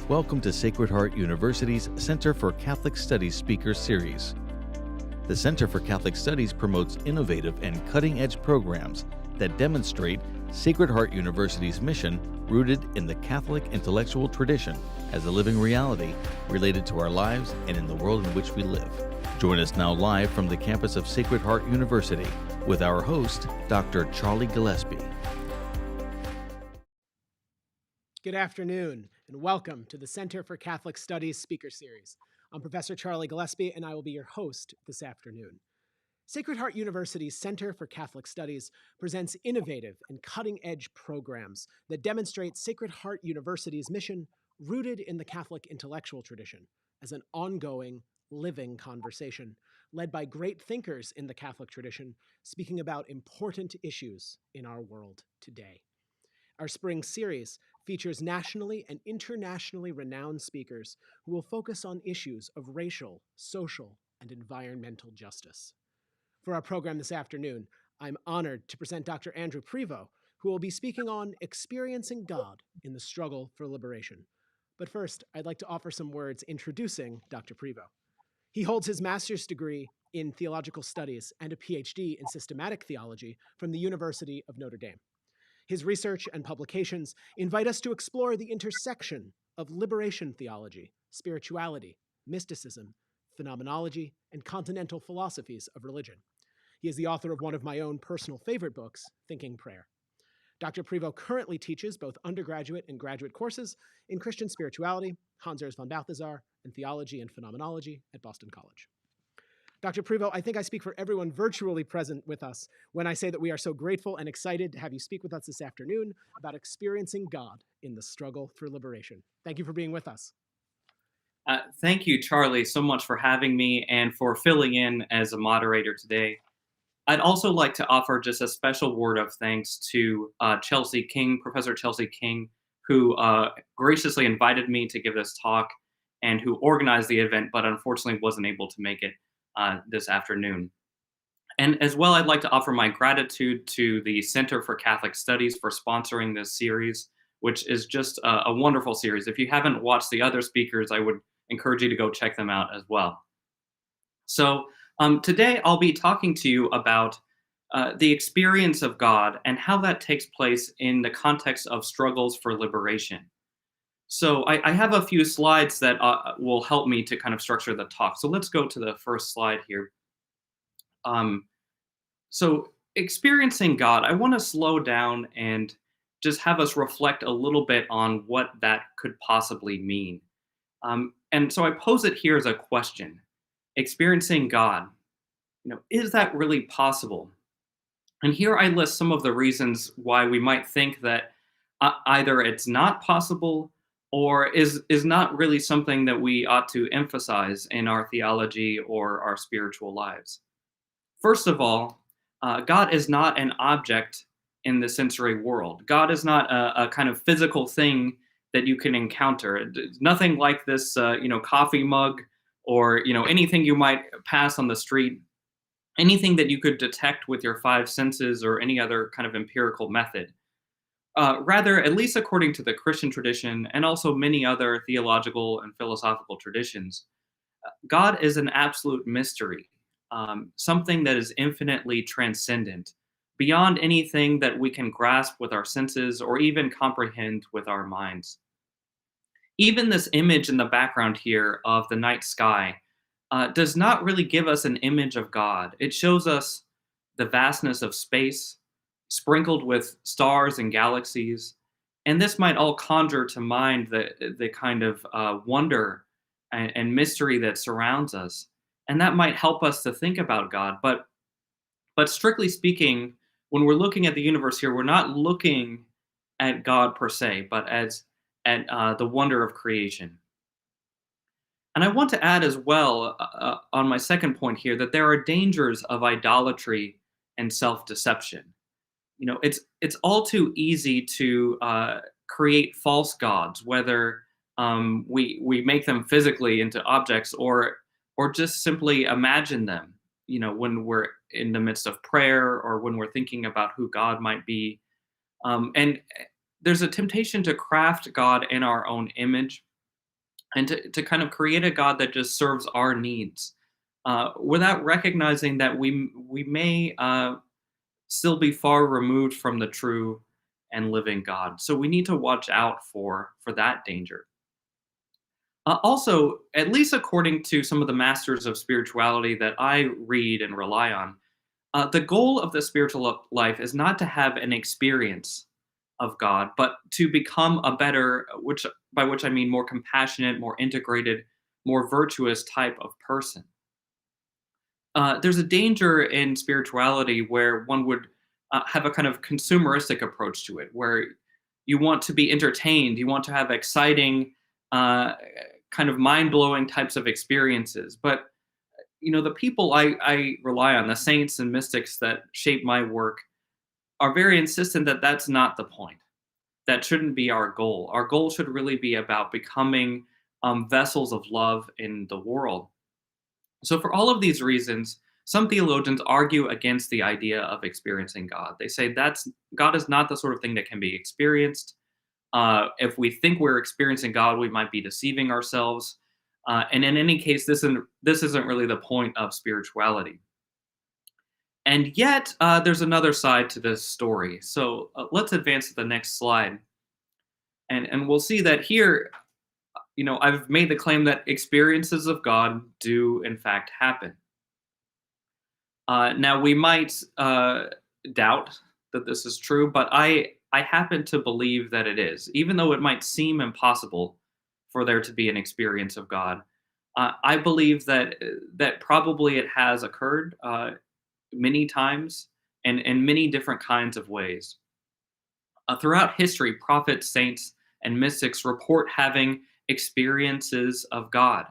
Welcome to Sacred Heart University's Center for Catholic Studies Speaker Series. The Center for Catholic Studies promotes innovative and cutting-edge programs that demonstrate Sacred Heart University's mission rooted in the Catholic intellectual tradition as a living reality related to our lives and in the world in which we live. Join us now live from the campus of Sacred Heart University with our host, Dr. Charlie Gillespie. Good afternoon, and welcome to the Center for Catholic Studies Speaker Series. I'm Professor Charlie Gillespie, and I will be your host this afternoon. Sacred Heart University's Center for Catholic Studies presents innovative and cutting-edge programs that demonstrate Sacred Heart University's mission rooted in the Catholic intellectual tradition as an ongoing, living conversation led by great thinkers in the Catholic tradition speaking about important issues in our world today. Our spring series features nationally and internationally renowned speakers who will focus on issues of racial, social, and environmental justice. For our program this afternoon, I'm honored to present Dr. Andrew Prevot, who will be speaking on experiencing God in the struggle for liberation. But first, I'd like to offer some words introducing Dr. Prevot. He holds his master's degree in theological studies and a PhD in systematic theology from the University of Notre Dame. His research and publications invite us to explore the intersection of liberation theology, spirituality, mysticism, phenomenology, and continental philosophies of religion. He is the author of one of my own personal favorite books, Thinking Prayer. Dr. Prevot currently teaches both undergraduate and graduate courses in Christian spirituality, Hans Urs von Balthasar, and theology and phenomenology at Boston College. Dr. Prevot, I think I speak for everyone virtually present with us when I say that we are so grateful and excited to have you speak with us this afternoon about experiencing God in the struggle for liberation. Thank you for being with us. Thank you, Charlie, so much for having me and for filling in as a moderator today. I'd also like to offer just a special word of thanks to Chelsea King, Professor Chelsea King, who graciously invited me to give this talk and who organized the event, but unfortunately wasn't able to make it this afternoon. And as well, I'd like to offer my gratitude to the Center for Catholic Studies for sponsoring this series, which is just a wonderful series. If you haven't watched the other speakers, I would encourage you to go check them out as well. So today I'll be talking to you about the experience of God and how that takes place in the context of struggles for liberation. So I have a few slides that will help me to kind of structure the talk. So let's go to the first slide here. So experiencing God, I want to slow down and just have us reflect a little bit on what that could possibly mean. And so I pose it here as a question. Experiencing God, is that really possible? And here I list some of the reasons why we might think that either it's not possible or is not really something that we ought to emphasize in our theology or our spiritual lives. First of all, God is not an object in the sensory world. God is not a kind of physical thing that you can encounter. It's nothing like this, coffee mug or, anything you might pass on the street, anything that you could detect with your five senses or any other kind of empirical method. Rather, at least according to the Christian tradition and also many other theological and philosophical traditions, God is an absolute mystery, something that is infinitely transcendent, beyond anything that we can grasp with our senses or even comprehend with our minds. Even this image in the background here of the night sky does not really give us an image of God. It shows us the vastness of space, sprinkled with stars and galaxies. And this might all conjure to mind the kind of wonder and mystery that surrounds us. And that might help us to think about God. But strictly speaking, when we're looking at the universe here, we're not looking at God per se, but at the wonder of creation. And I want to add as well, on my second point here, that there are dangers of idolatry and self-deception. It's all too easy to create false gods, whether we make them physically into objects or just simply imagine them, when we're in the midst of prayer or when we're thinking about who God might be. And there's a temptation to craft God in our own image and to kind of create a God that just serves our needs, without recognizing that we may still be far removed from the true and living God. So we need to watch out for that danger. Also, at least according to some of the masters of spirituality that I read and rely on, the goal of the spiritual life is not to have an experience of God, but to become a better, which by which I mean more compassionate, more integrated, more virtuous type of person. There's a danger in spirituality where one would have a kind of consumeristic approach to it, where you want to be entertained, you want to have exciting, uh, kind of mind blowing types of experiences. But the people I rely on, the saints and mystics that shape my work, are very insistent that that's not the point. That shouldn't be our goal. Our goal should really be about becoming vessels of love in the world. So, for all of these reasons, some theologians argue against the idea of experiencing God. They say God is not the sort of thing that can be experienced. If we think we're experiencing God, we might be deceiving ourselves. And in any case, this isn't really the point of spirituality. And yet, there's another side to this story. So let's advance to the next slide, and we'll see that here, I've made the claim that experiences of God do in fact happen. Now we might doubt that this is true, but I happen to believe that it is, even though it might seem impossible for there to be an experience of God. I believe that probably it has occurred many times and in many different kinds of ways. Throughout history, prophets, saints, and mystics report having experiences of God.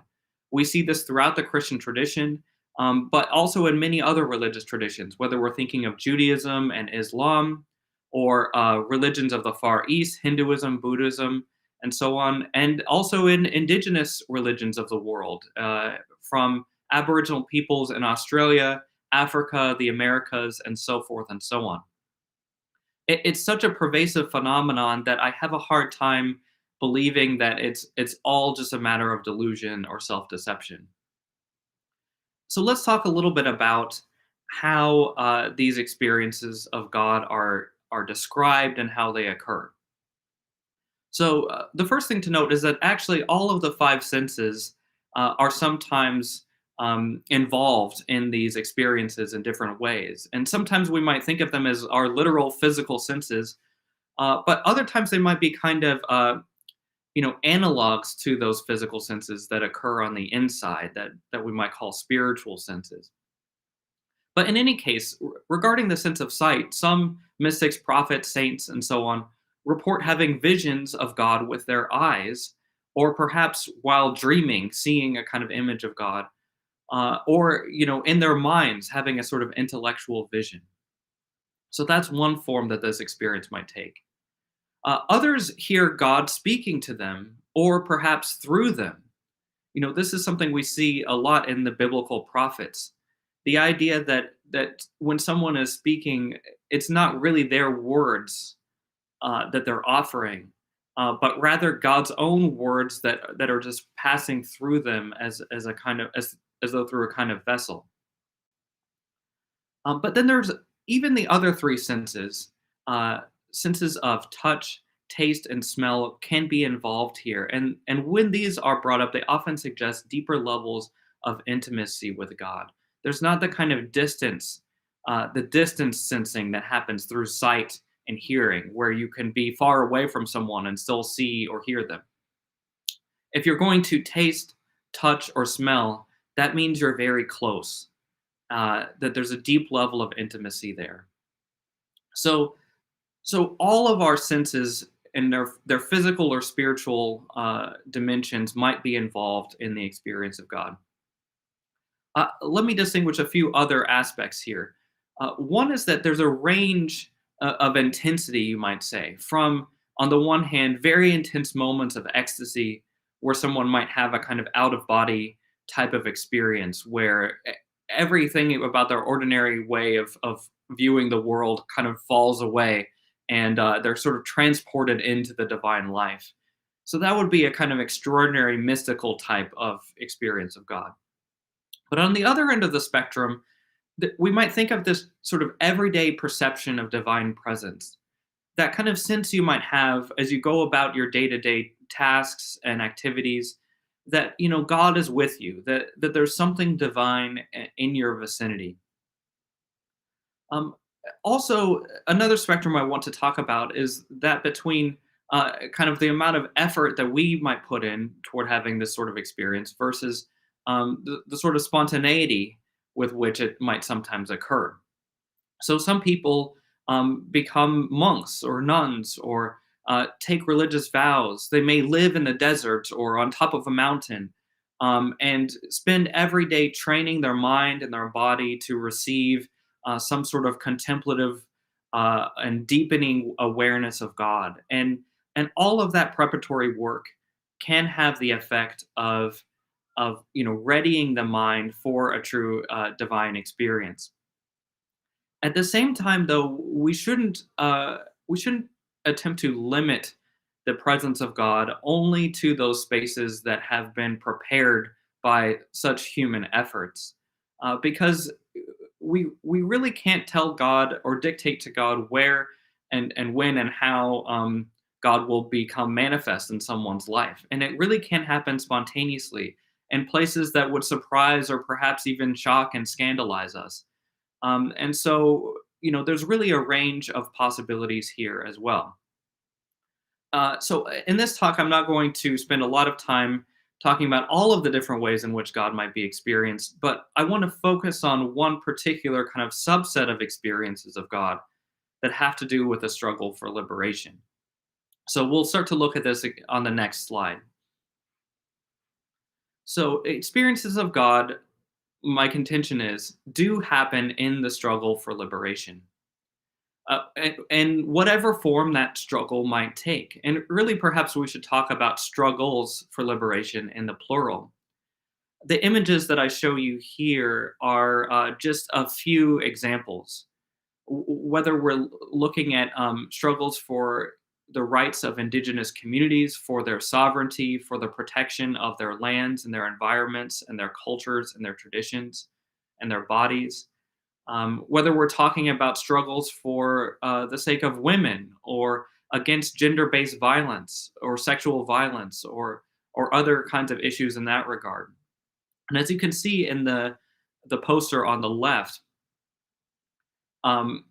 We see this throughout the Christian tradition, but also in many other religious traditions, whether we're thinking of Judaism and Islam, or religions of the Far East, Hinduism, Buddhism, and so on, and also in indigenous religions of the world, from Aboriginal peoples in Australia, Africa, the Americas, and so forth and so on. It's such a pervasive phenomenon that I have a hard time believing that it's all just a matter of delusion or self-deception. So let's talk a little bit about how these experiences of God are described and how they occur. So the first thing to note is that actually all of the five senses are sometimes involved in these experiences in different ways. And sometimes we might think of them as our literal physical senses, but other times they might be kind of analogs to those physical senses that occur on the inside that we might call spiritual senses. But in any case, regarding the sense of sight, some mystics, prophets, saints, and so on report having visions of God with their eyes, or perhaps while dreaming, seeing a kind of image of God, or in their minds having a sort of intellectual vision. So that's one form that this experience might take. Others hear God speaking to them, or perhaps through them. This is something we see a lot in the biblical prophets. The idea that when someone is speaking, it's not really their words that they're offering, but rather God's own words that are just passing through them as a kind of as though through a kind of vessel. But then there's even the other three senses. Senses of touch, taste, and smell can be involved here. And when these are brought up, they often suggest deeper levels of intimacy with God. There's not the kind of distance, the distance sensing that happens through sight and hearing, where you can be far away from someone and still see or hear them. If you're going to taste, touch, or smell, that means you're very close, that there's a deep level of intimacy there. So all of our senses and their physical or spiritual dimensions might be involved in the experience of God. Let me distinguish a few other aspects here. One is that there's a range of intensity, you might say, from, on the one hand, very intense moments of ecstasy where someone might have a kind of out-of-body type of experience where everything about their ordinary way of viewing the world kind of falls away, and they're sort of transported into the divine life. So that would be a kind of extraordinary mystical type of experience of God. But on the other end of the spectrum, we might think of this sort of everyday perception of divine presence, that kind of sense you might have as you go about your day-to-day tasks and activities, that God is with you, that there's something divine in your vicinity. Um, Also, another spectrum I want to talk about is that between kind of the amount of effort that we might put in toward having this sort of experience versus the sort of spontaneity with which it might sometimes occur. So some people become monks or nuns or take religious vows. They may live in the desert or on top of a mountain and spend every day training their mind and their body to receive some sort of contemplative and deepening awareness of God. And all of that preparatory work can have the effect of readying the mind for a true divine experience. At the same time, though, we shouldn't attempt to limit the presence of God only to those spaces that have been prepared by such human efforts, because we really can't tell God or dictate to God where and when and how God will become manifest in someone's life, and it really can happen spontaneously in places that would surprise or perhaps even shock and scandalize us. And so, there's really a range of possibilities here as well. In this talk, I'm not going to spend a lot of time talking about all of the different ways in which God might be experienced, but I want to focus on one particular kind of subset of experiences of God that have to do with the struggle for liberation. So we'll start to look at this on the next slide. So experiences of God, my contention is, do happen in the struggle for liberation. And whatever form that struggle might take. And really, perhaps we should talk about struggles for liberation in the plural. The images that I show you here are just a few examples. Whether we're looking at struggles for the rights of indigenous communities, for their sovereignty, for the protection of their lands and their environments and their cultures and their traditions and their bodies, whether we're talking about struggles for the sake of women or against gender-based violence or sexual violence or other kinds of issues in that regard. And as you can see in the poster on the left, um,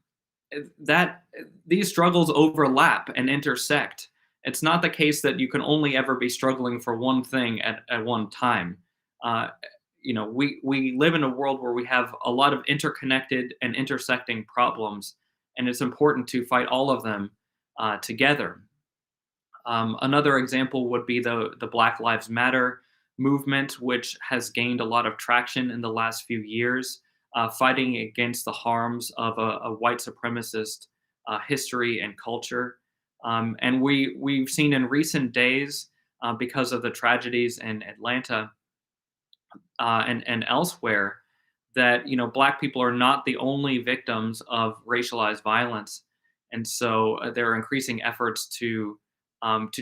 that these struggles overlap and intersect. It's not the case that you can only ever be struggling for one thing at one time. Uh, we live in a world where we have a lot of interconnected and intersecting problems, and it's important to fight all of them together. Another example would be the Black Lives Matter movement, which has gained a lot of traction in the last few years, fighting against the harms of a white supremacist history and culture. And we've seen in recent days, because of the tragedies in Atlanta and elsewhere, that Black people are not the only victims of racialized violence, and so there are increasing efforts to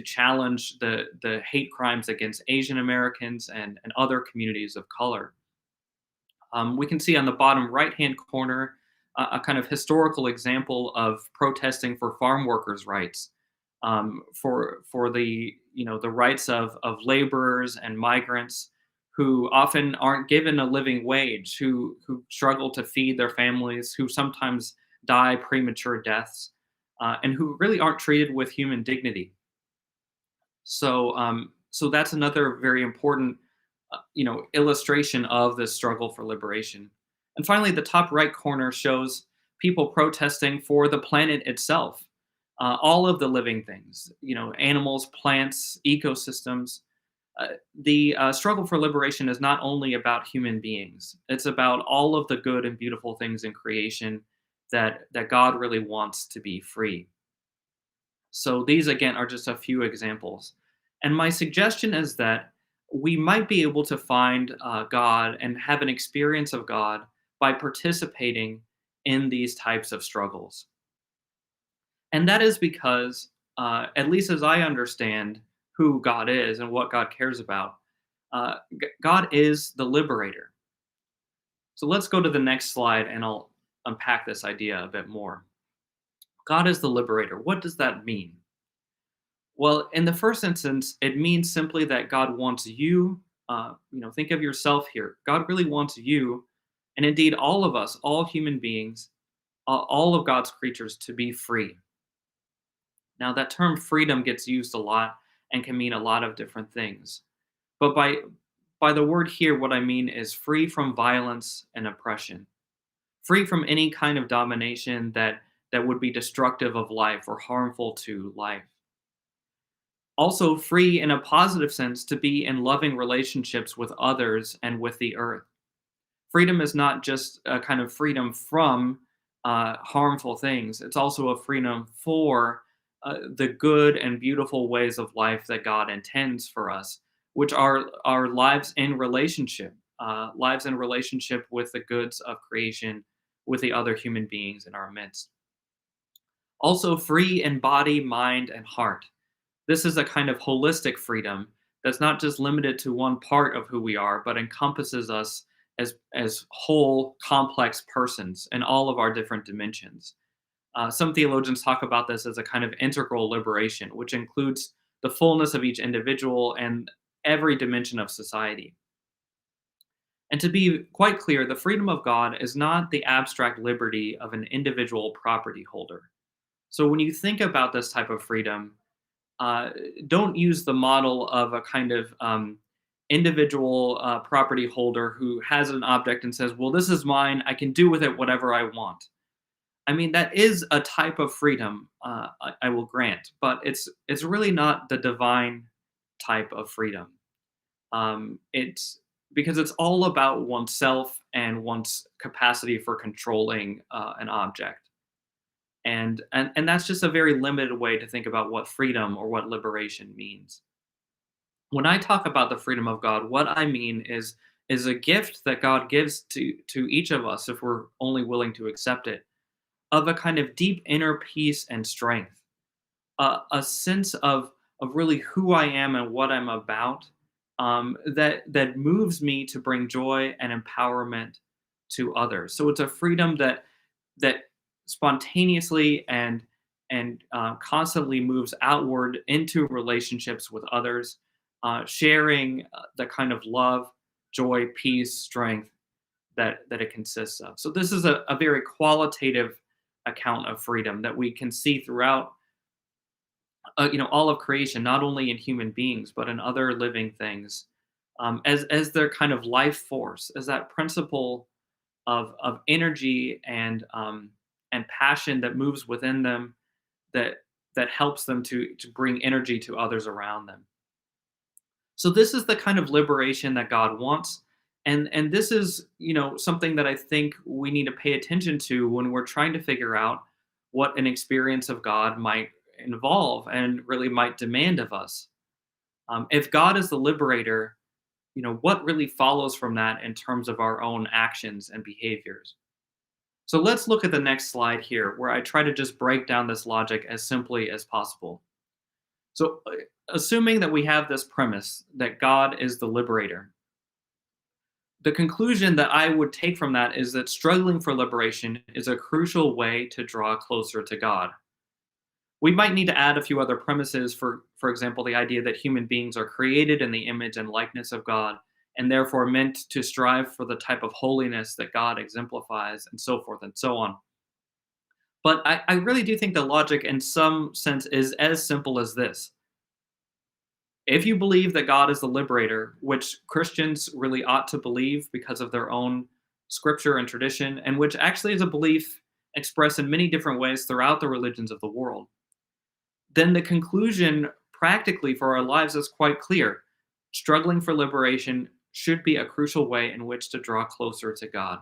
challenge the hate crimes against Asian Americans and other communities of color. We can see on the bottom right-hand corner a kind of historical example of protesting for farm workers' rights, for the rights of laborers and migrants who often aren't given a living wage, who struggle to feed their families, who sometimes die premature deaths, and who really aren't treated with human dignity. So that's another very important, illustration of this struggle for liberation. And finally, the top right corner shows people protesting for the planet itself, all of the living things, animals, plants, ecosystems. The struggle for liberation is not only about human beings; it's about all of the good and beautiful things in creation that God really wants to be free. So these, again, are just a few examples. And my suggestion is that we might be able to find God and have an experience of God by participating in these types of struggles. And that is because, at least as I understand who God is and what God cares about. God is the liberator. So let's go to the next slide and I'll unpack this idea a bit more. God is the liberator. What does that mean? Well, in the first instance, it means simply that God wants you, think of yourself here. God really wants you, and indeed all of us, all human beings, all of God's creatures to be free. Now, that term freedom gets used a lot and can mean a lot of different things. But by the word here, what I mean is free from violence and oppression, free from any kind of domination that would be destructive of life or harmful to life. Also, free in a positive sense to be in loving relationships with others and with the earth. Freedom is not just a kind of freedom from harmful things, it's also a freedom for the good and beautiful ways of life that God intends for us, which are our lives in relationship with the goods of creation, with the other human beings in our midst. Also, free in body, mind, and heart. This is a kind of holistic freedom that's not just limited to one part of who we are, but encompasses us as whole, complex persons in all of our different dimensions. Some theologians talk about this as a kind of integral liberation, which includes the fullness of each individual and every dimension of society. And to be quite clear, the freedom of God is not the abstract liberty of an individual property holder. So when you think about this type of freedom, don't use the model of a kind of individual property holder who has an object and says, well, this is mine, I can do with it whatever I want. I mean, that is a type of freedom, I will grant, but it's really not the divine type of freedom. It's because it's all about oneself and one's capacity for controlling an object. And that's just a very limited way to think about what freedom or what liberation means. When I talk about the freedom of God, what I mean is a gift that God gives to each of us if we're only willing to accept it, of a kind of deep inner peace and strength, a sense of really who I am and what I'm about, that moves me to bring joy and empowerment to others. So it's a freedom that spontaneously and constantly moves outward into relationships with others, sharing the kind of love, joy, peace, strength that it consists of. So this is a very qualitative account of freedom that we can see throughout all of creation, not only in human beings but in other living things, as their kind of life force, as that principle of energy and passion that moves within them, that helps them to bring energy to others around them. So this is the kind of liberation that God wants. And this is, something that I think we need to pay attention to when we're trying to figure out what an experience of God might involve and really might demand of us. If God is the liberator, what really follows from that in terms of our own actions and behaviors? So let's look at the next slide here, where I try to just break down this logic as simply as possible. So, assuming that we have this premise that God is the liberator, the conclusion that I would take from that is that struggling for liberation is a crucial way to draw closer to God. We might need to add a few other premises, for example, the idea that human beings are created in the image and likeness of God, and therefore meant to strive for the type of holiness that God exemplifies, and so forth and so on. But I really do think the logic in some sense is as simple as this. If you believe that God is the liberator, which Christians really ought to believe because of their own scripture and tradition, and which actually is a belief expressed in many different ways throughout the religions of the world, then the conclusion practically for our lives is quite clear. Struggling for liberation should be a crucial way in which to draw closer to God.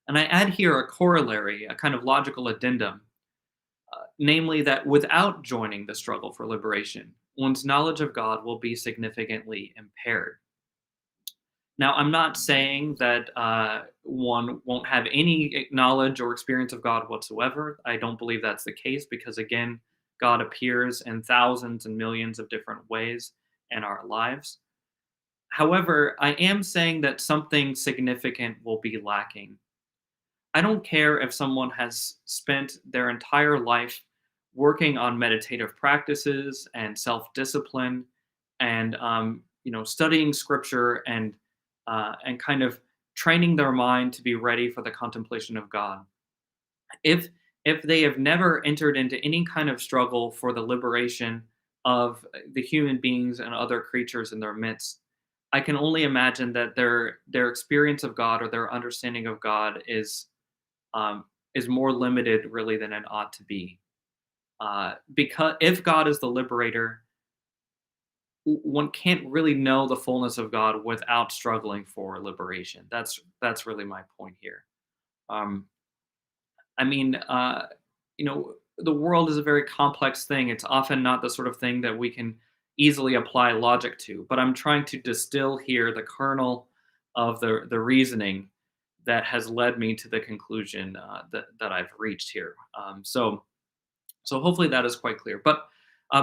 And I add here a corollary, a kind of logical addendum, namely that without joining the struggle for liberation, one's knowledge of God will be significantly impaired. Now, I'm not saying that one won't have any knowledge or experience of God whatsoever. I don't believe that's the case because, again, God appears in thousands and millions of different ways in our lives. However, I am saying that something significant will be lacking. I don't care if someone has spent their entire life working on meditative practices and self-discipline and studying scripture and kind of training their mind to be ready for the contemplation of God. If they have never entered into any kind of struggle for the liberation of the human beings and other creatures in their midst, I can only imagine that their experience of God or their understanding of God is more limited really than it ought to be. Because if God is the liberator, one can't really know the fullness of God without struggling for liberation. That's really my point here. Um, I mean, the world is a very complex thing. It's often not the sort of thing that we can easily apply logic to. But I'm trying to distill here the kernel of the reasoning that has led me to the conclusion that I've reached here. So hopefully that is quite clear. But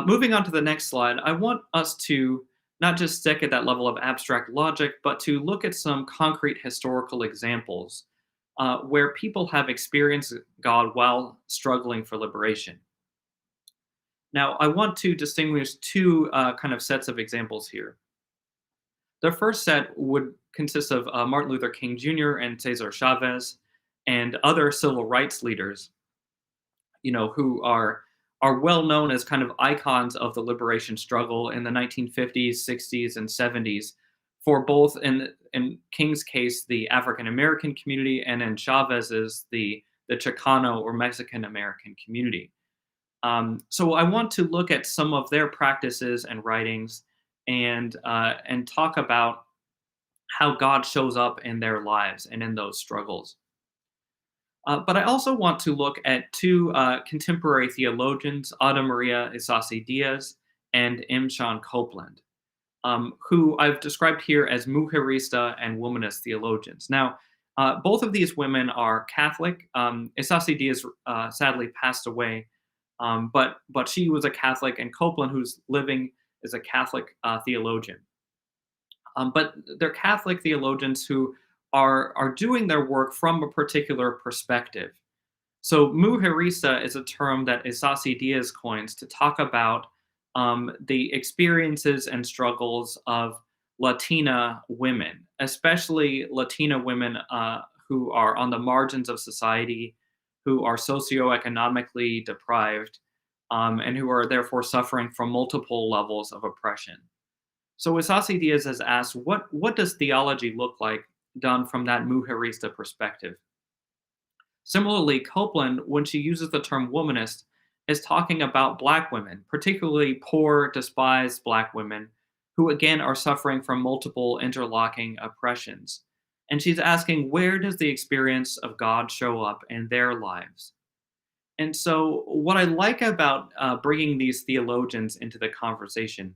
moving on to the next slide, I want us to not just stick at that level of abstract logic, but to look at some concrete historical examples where people have experienced God while struggling for liberation. Now, I want to distinguish two kind of sets of examples here. The first set would consist of Martin Luther King Jr. and Cesar Chavez and other civil rights leaders, who are well known as kind of icons of the liberation struggle in the 1950s, 60s, and 70s for both, in King's case, the African American community, and in Chavez's, the Chicano or Mexican American community. So I want to look at some of their practices and writings and talk about how God shows up in their lives and in those struggles. But I also want to look at two contemporary theologians, Ada Maria Isasi Diaz and M. Sean Copeland, who I've described here as mujerista and womanist theologians. Now, both of these women are Catholic. Isasi Diaz sadly passed away, but she was a Catholic, and Copeland, who's living, is a Catholic theologian. But they're Catholic theologians who are doing their work from a particular perspective. So mujerista is a term that Isasi Diaz coins to talk about the experiences and struggles of Latina women, especially Latina women who are on the margins of society, who are socioeconomically deprived, and who are therefore suffering from multiple levels of oppression. So Isasi Diaz has asked, what does theology look like done from that mujerista perspective? Similarly, Copeland, when she uses the term womanist, is talking about Black women, particularly poor, despised Black women, who again are suffering from multiple interlocking oppressions. And she's asking, where does the experience of God show up in their lives? And so what I like about bringing these theologians into the conversation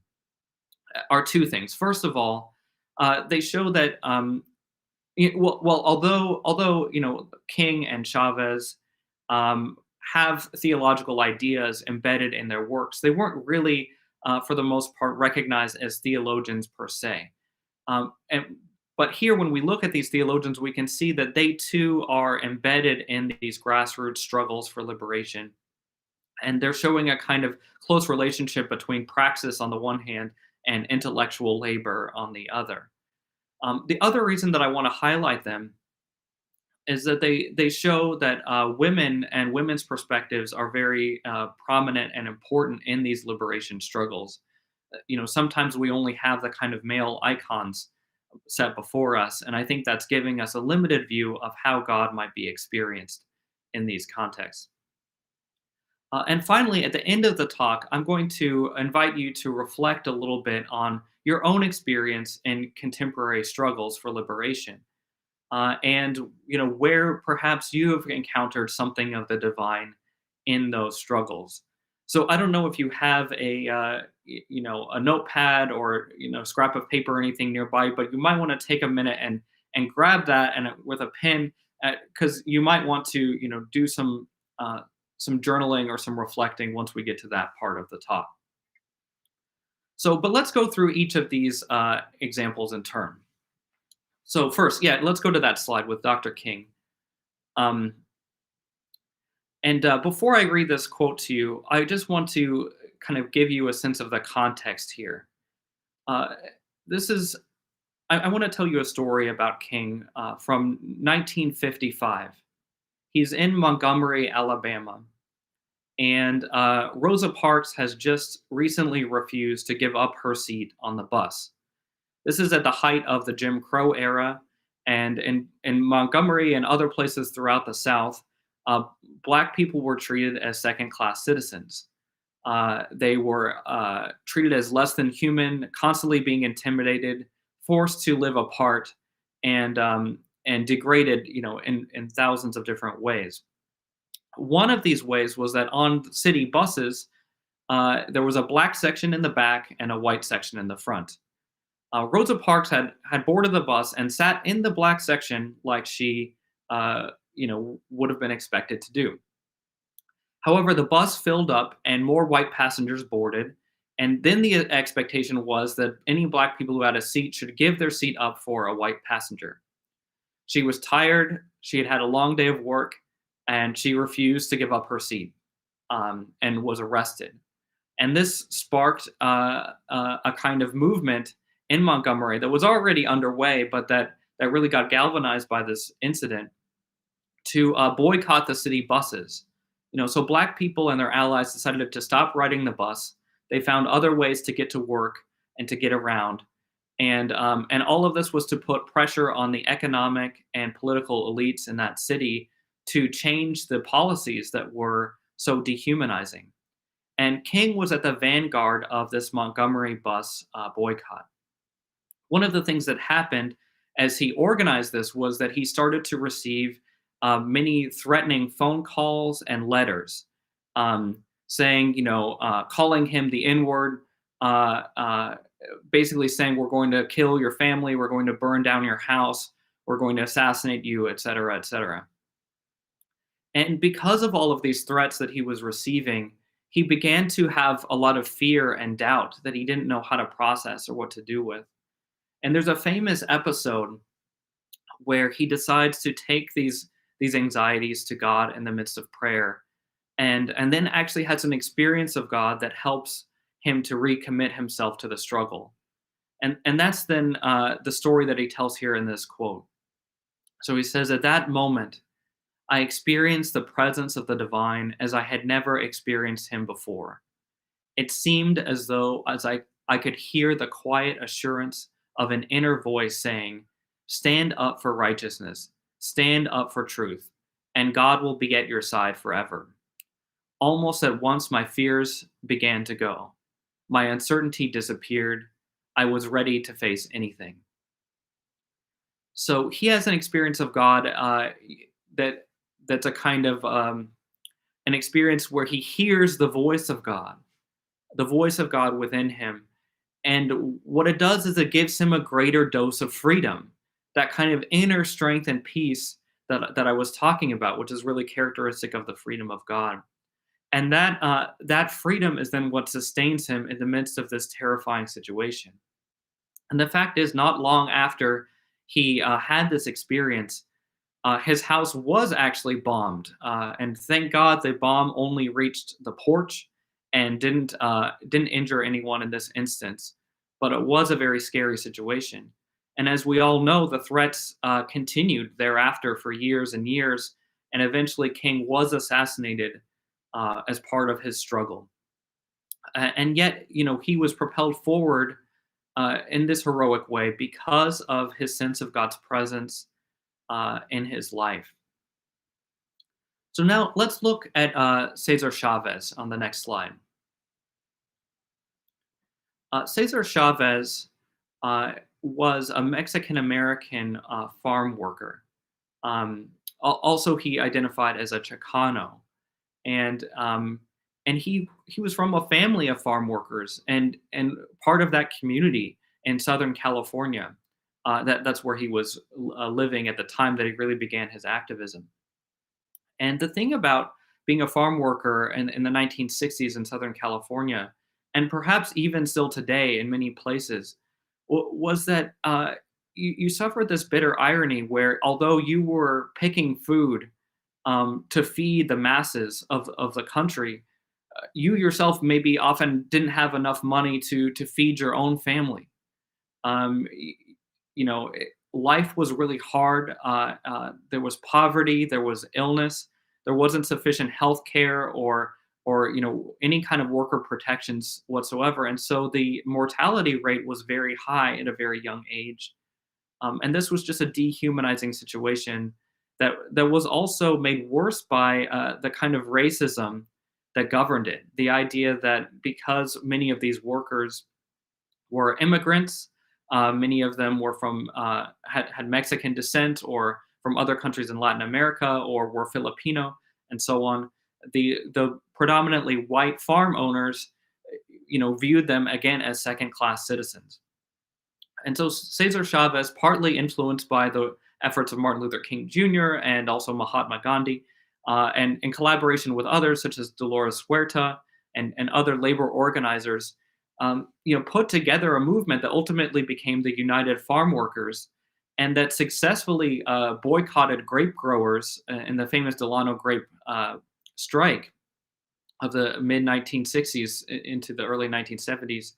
are two things. First of all, they show that although King and Chavez have theological ideas embedded in their works, they weren't really, for the most part, recognized as theologians per se. But here, when we look at these theologians, we can see that they too are embedded in these grassroots struggles for liberation, and they're showing a kind of close relationship between praxis on the one hand and intellectual labor on the other. The other reason that I want to highlight them is that they show that women and women's perspectives are very prominent and important in these liberation struggles. Sometimes we only have the kind of male icons set before us, and I think that's giving us a limited view of how God might be experienced in these contexts. And finally, at the end of the talk, I'm going to invite you to reflect a little bit on your own experience in contemporary struggles for liberation, and where perhaps you have encountered something of the divine in those struggles. So I don't know if you have a notepad or scrap of paper or anything nearby, but you might want to take a minute and grab that and with a pen, because you might want to do some some journaling or some reflecting once we get to that part of the talk. So, but let's go through each of these examples in turn. So first, yeah, let's go to that slide with Dr. King. Um, and before I read this quote to you, I just want to kind of give you a sense of the context here. This is, I want to tell you a story about King from 1955. He's in Montgomery, Alabama. And Rosa Parks has just recently refused to give up her seat on the bus. This is at the height of the Jim Crow era, and in Montgomery and other places throughout the South, Black people were treated as second-class citizens. They were treated as less than human, constantly being intimidated, forced to live apart, and degraded, in thousands of different ways. One of these ways was that on city buses, there was a Black section in the back and a white section in the front. Rosa Parks had boarded the bus and sat in the Black section like she, would have been expected to do. However, the bus filled up and more white passengers boarded, and then the expectation was that any Black people who had a seat should give their seat up for a white passenger. She was tired, she had had a long day of work, and she refused to give up her seat and was arrested. And this sparked a kind of movement in Montgomery that was already underway, but that really got galvanized by this incident to boycott the city buses. So Black people and their allies decided to stop riding the bus. They found other ways to get to work and to get around. And all of this was to put pressure on the economic and political elites in that city to change the policies that were so dehumanizing. And King was at the vanguard of this Montgomery bus boycott. One of the things that happened as he organized this was that he started to receive many threatening phone calls and letters saying, calling him the N-word, basically saying, we're going to kill your family, we're going to burn down your house, we're going to assassinate you, et cetera, et cetera. And because of all of these threats that he was receiving, he began to have a lot of fear and doubt that he didn't know how to process or what to do with. And there's a famous episode where he decides to take these anxieties to God in the midst of prayer, and then actually has an experience of God that helps him to recommit himself to the struggle. And that's then the story that he tells here in this quote. So he says, at that moment, I experienced the presence of the divine as I had never experienced him before. It seemed as though I could hear the quiet assurance of an inner voice saying, stand up for righteousness, stand up for truth, and God will be at your side forever. Almost at once, my fears began to go. My uncertainty disappeared. I was ready to face anything. So he has an experience of God that's a kind of an experience where he hears the voice of God within him. And what it does is it gives him a greater dose of freedom, that kind of inner strength and peace that I was talking about, which is really characteristic of the freedom of God. And that freedom is then what sustains him in the midst of this terrifying situation. And the fact is, not long after he had this experience, his house was actually bombed. And thank God the bomb only reached the porch and didn't injure anyone in this instance. But it was a very scary situation. And as we all know, the threats continued thereafter for years and years. And eventually King was assassinated as part of his struggle. And yet, he was propelled forward in this heroic way because of his sense of God's presence in his life. So now let's look at Cesar Chavez on the next slide. Cesar Chavez was a Mexican-American farm worker. Also, he identified as a Chicano. And he was from a family of farm workers and part of that community in Southern California. That's where he was living at the time that he really began his activism. And the thing about being a farm worker in the 1960s in Southern California, and perhaps even still today in many places, was that you suffered this bitter irony where, although you were picking food to feed the masses of the country, you yourself maybe often didn't have enough money to feed your own family. Life was really hard. There was poverty, there was illness, there wasn't sufficient health care or any kind of worker protections whatsoever, and so the mortality rate was very high at a very young age. And this was just a dehumanizing situation that was also made worse by the kind of racism that governed it. The idea that because many of these workers were immigrants, many of them were from had Mexican descent or from other countries in Latin America or were Filipino and so on. The predominantly white farm owners, viewed them again as second-class citizens. And so Cesar Chavez, partly influenced by the efforts of Martin Luther King Jr. and also Mahatma Gandhi, and in collaboration with others such as Dolores Huerta and other labor organizers, put together a movement that ultimately became the United Farm Workers, and that successfully boycotted grape growers in the famous Delano grape strike of the mid 1960s into the early 1970s,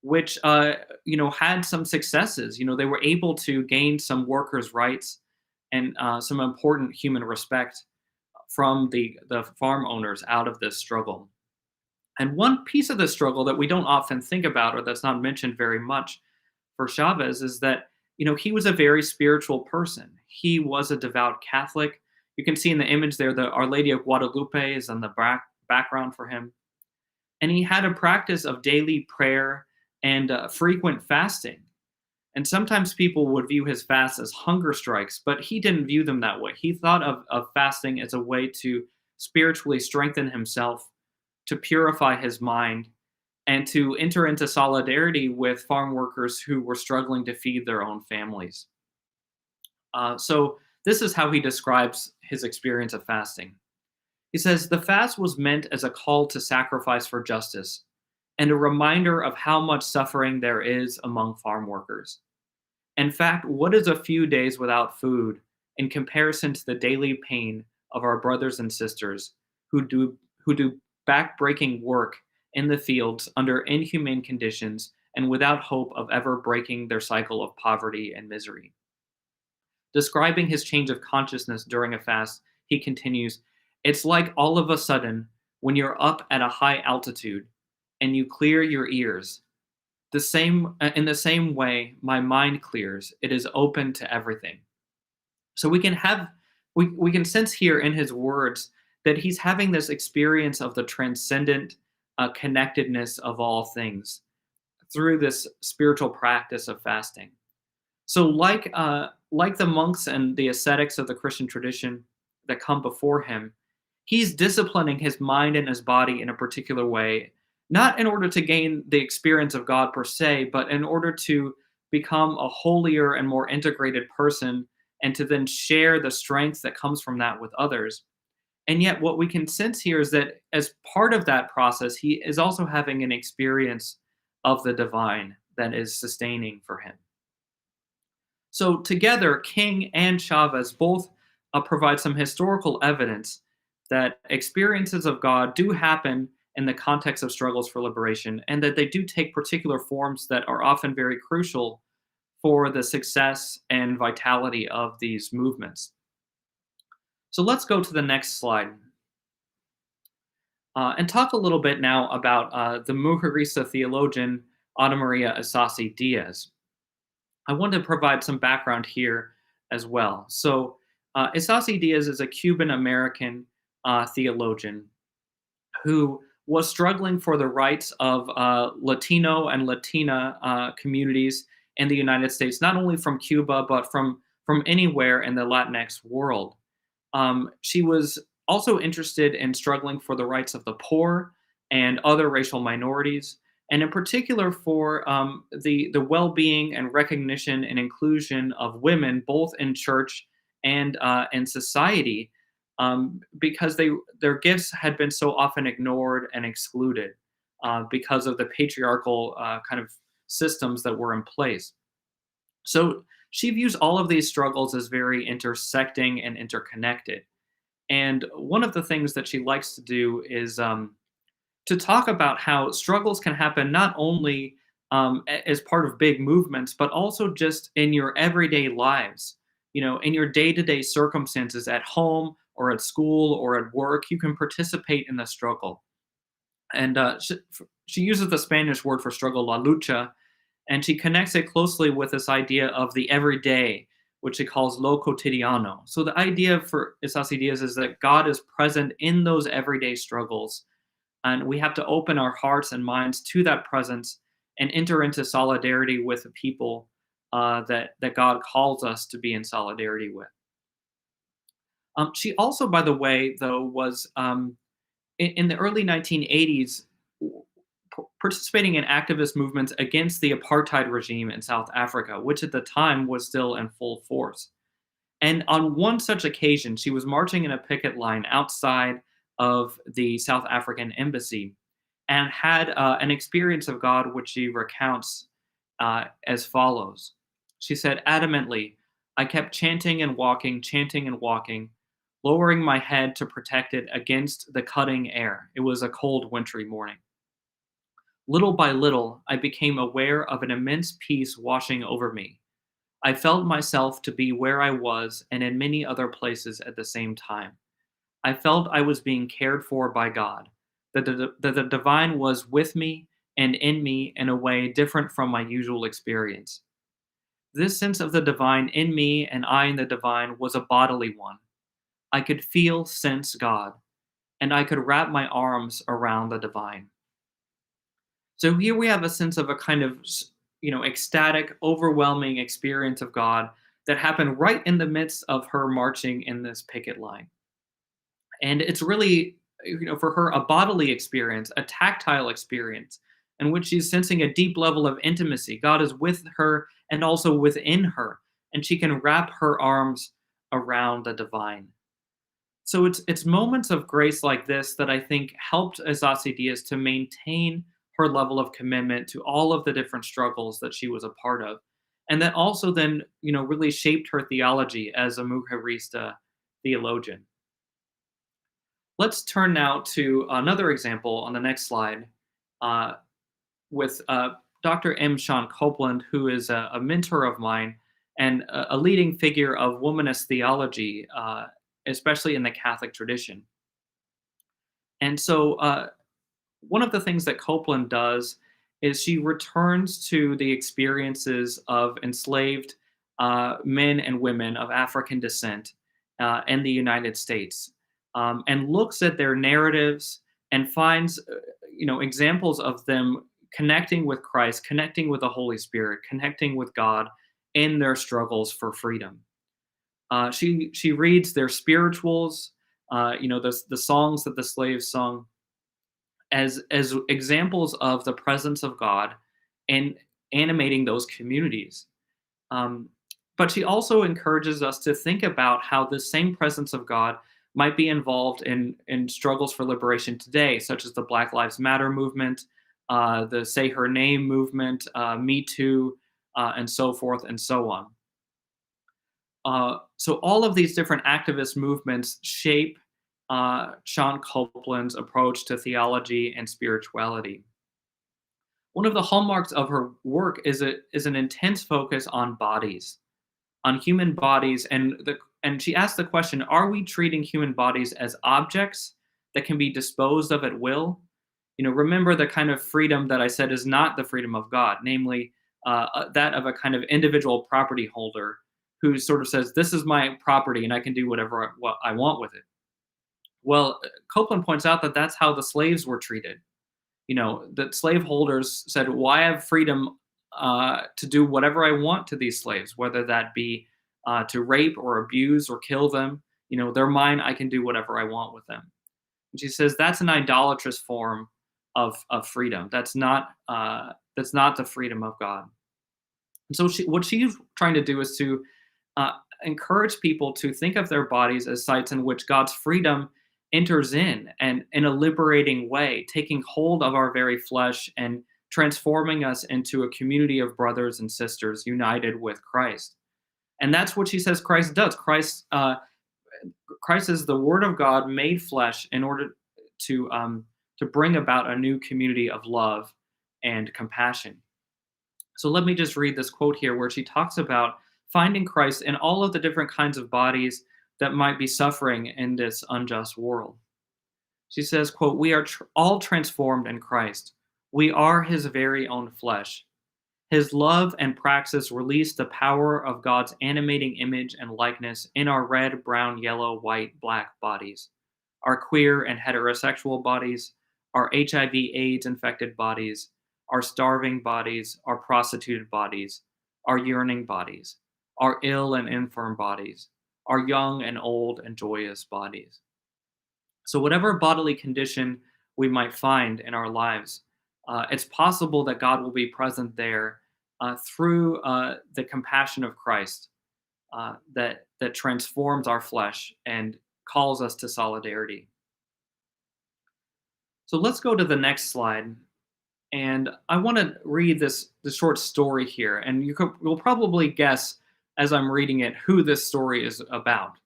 which had some successes. They were able to gain some workers' rights and some important human respect from the farm owners out of this struggle. And one piece of the struggle that we don't often think about, or that's not mentioned very much for Chavez, is that he was a very spiritual person. He was a devout Catholic. You can see in the image there that Our Lady of Guadalupe is on the background for him. And he had a practice of daily prayer and frequent fasting. And sometimes people would view his fasts as hunger strikes, but he didn't view them that way. He thought of fasting as a way to spiritually strengthen himself, to purify his mind, and to enter into solidarity with farm workers who were struggling to feed their own families. So this is how he describes his experience of fasting. He says, "The fast was meant as a call to sacrifice for justice and a reminder of how much suffering there is among farm workers. In fact, what is a few days without food in comparison to the daily pain of our brothers and sisters who do back-breaking work in the fields under inhumane conditions and without hope of ever breaking their cycle of poverty and misery?" Describing his change of consciousness during a fast, he continues, "It's like all of a sudden, when you're up at a high altitude and you clear your ears. In the same way, my mind clears. It is open to everything." So we can sense here in his words that he's having this experience of the transcendent connectedness of all things through this spiritual practice of fasting. So like the monks and the ascetics of the Christian tradition that come before him, he's disciplining his mind and his body in a particular way, not in order to gain the experience of God per se, but in order to become a holier and more integrated person and to then share the strength that comes from that with others. And yet what we can sense here is that as part of that process, he is also having an experience of the divine that is sustaining for him. So together, King and Chavez both provide some historical evidence that experiences of God do happen in the context of struggles for liberation, and that they do take particular forms that are often very crucial for the success and vitality of these movements. So let's go to the next slide and talk a little bit now about the Mujerista theologian Ana Maria Isasi Diaz. I want to provide some background here as well. So Isasi Diaz is a Cuban-American theologian who was struggling for the rights of Latino and Latina communities in the United States, not only from Cuba, but from anywhere in the Latinx world. She was also interested in struggling for the rights of the poor and other racial minorities, and in particular for the well-being and recognition and inclusion of women, both in church and in society, because their gifts had been so often ignored and excluded because of the patriarchal kind of systems that were in place. So she views all of these struggles as very intersecting and interconnected. And one of the things that she likes to do is to talk about how struggles can happen not only as part of big movements, but also just in your everyday lives. In your day to day circumstances at home or at school or at work, you can participate in the struggle. And she uses the Spanish word for struggle, la lucha, and she connects it closely with this idea of the everyday, which she calls lo cotidiano. So the idea for esas ideas is that God is present in those everyday struggles, and we have to open our hearts and minds to that presence and enter into solidarity with the people that God calls us to be in solidarity with. She also, by the way, though, was in the early 1980s participating in activist movements against the apartheid regime in South Africa, which at the time was still in full force. And on one such occasion, she was marching in a picket line outside of the South African embassy and had an experience of God, which she recounts as follows. She said, adamantly, I kept chanting and walking, lowering my head to protect it against the cutting air. It was a cold, wintry morning. Little by little, I became aware of an immense peace washing over me. I felt myself to be where I was and in many other places at the same time. I felt I was being cared for by God, that the divine was with me and in me in a way different from my usual experience. This sense of the divine in me and I in the divine was a bodily one. I could feel, sense God, and I could wrap my arms around the divine. So here we have a sense of a kind of, ecstatic, overwhelming experience of God that happened right in the midst of her marching in this picket line. And it's really, for her, a bodily experience, a tactile experience in which she's sensing a deep level of intimacy. God is with her and also within her, and she can wrap her arms around the divine. So it's moments of grace like this that I think helped Azasi Diaz to maintain her level of commitment to all of the different struggles that she was a part of. And that also then, really shaped her theology as a Mujerista theologian. Let's turn now to another example on the next slide with Dr. M. Sean Copeland, who is a mentor of mine and a leading figure of womanist theology, especially in the Catholic tradition. And so one of the things that Copeland does is she returns to the experiences of enslaved men and women of African descent in the United States, and looks at their narratives and finds, examples of them connecting with Christ, connecting with the Holy Spirit, connecting with God in their struggles for freedom. She reads their spirituals, the songs that the slaves sung, as examples of the presence of God and animating those communities. But she also encourages us to think about how this same presence of God might be involved in struggles for liberation today, such as the Black Lives Matter movement, the Say Her Name movement, Me Too, and so forth and so on. So all of these different activist movements shape Sean Copeland's approach to theology and spirituality. One of the hallmarks of her work is an intense focus on bodies, on human bodies, and she asks the question: are we treating human bodies as objects that can be disposed of at will? Remember the kind of freedom that I said is not the freedom of God, namely that of a kind of individual property holder who sort of says, "This is my property, and I can do whatever I want with it." Well, Copeland points out that that's how the slaves were treated. That slaveholders said, well, I have freedom to do whatever I want to these slaves, whether that be to rape or abuse or kill them. They're mine. I can do whatever I want with them. And she says that's an idolatrous form of freedom. That's not the freedom of God. And so what she's trying to do is to encourage people to think of their bodies as sites in which God's freedom enters in and in a liberating way, taking hold of our very flesh and transforming us into a community of brothers and sisters united with Christ. And that's what she says Christ does. Christ is the Word of God made flesh in order to bring about a new community of love and compassion. So let me just read this quote here where she talks about finding Christ in all of the different kinds of bodies that might be suffering in this unjust world. She says, quote, "We are all transformed in Christ. We are his very own flesh. His love and praxis release the power of God's animating image and likeness in our red, brown, yellow, white, black bodies, our queer and heterosexual bodies, our HIV/AIDS infected bodies, our starving bodies, our prostituted bodies, our yearning bodies, our ill and infirm bodies, our young and old and joyous bodies." So, whatever bodily condition we might find in our lives, it's possible that God will be present there through the compassion of Christ that transforms our flesh and calls us to solidarity. So let's go to the next slide. And I want to read the short story here. And you'll probably guess as I'm reading it who this story is about.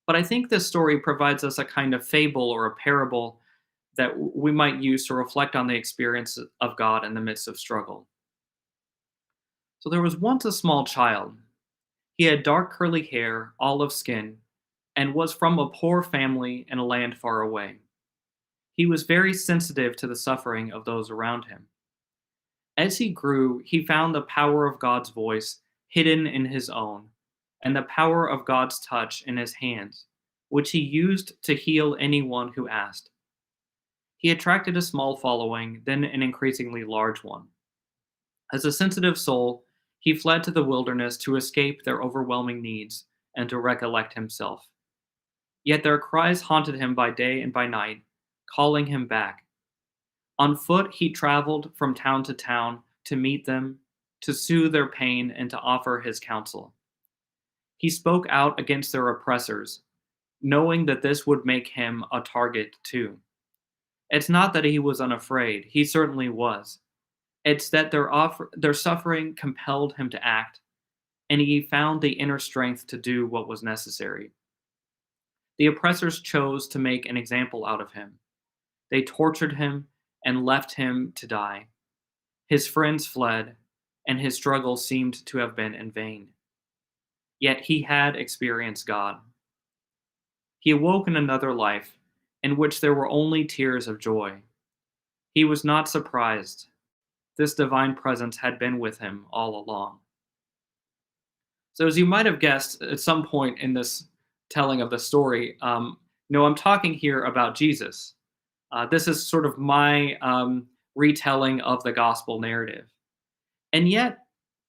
But I think this story provides us a kind of fable or a parable that we might use to reflect on the experience of God in the midst of struggle. So there was once a small child. He had dark curly hair, olive skin, and was from a poor family in a land far away. He was very sensitive to the suffering of those around him. As he grew, he found the power of God's voice hidden in his own, and the power of God's touch in his hands, which he used to heal anyone who asked. He attracted a small following, then an increasingly large one. As a sensitive soul, he fled to the wilderness to escape their overwhelming needs and to recollect himself. Yet their cries haunted him by day and by night, calling him back. On foot he traveled from town to town to meet them, to soothe their pain and to offer his counsel. He spoke out against their oppressors, knowing that this would make him a target too. It's not that he was unafraid, he certainly was. It's that their suffering compelled him to act, and he found the inner strength to do what was necessary. The oppressors chose to make an example out of him. They tortured him and left him to die. His friends fled, and his struggle seemed to have been in vain. Yet he had experienced God. He awoke in another life, in which there were only tears of joy. He was not surprised. This divine presence had been with him all along. So as you might have guessed at some point in this telling of the story, I'm talking here about Jesus. This is sort of my retelling of the gospel narrative. And yet,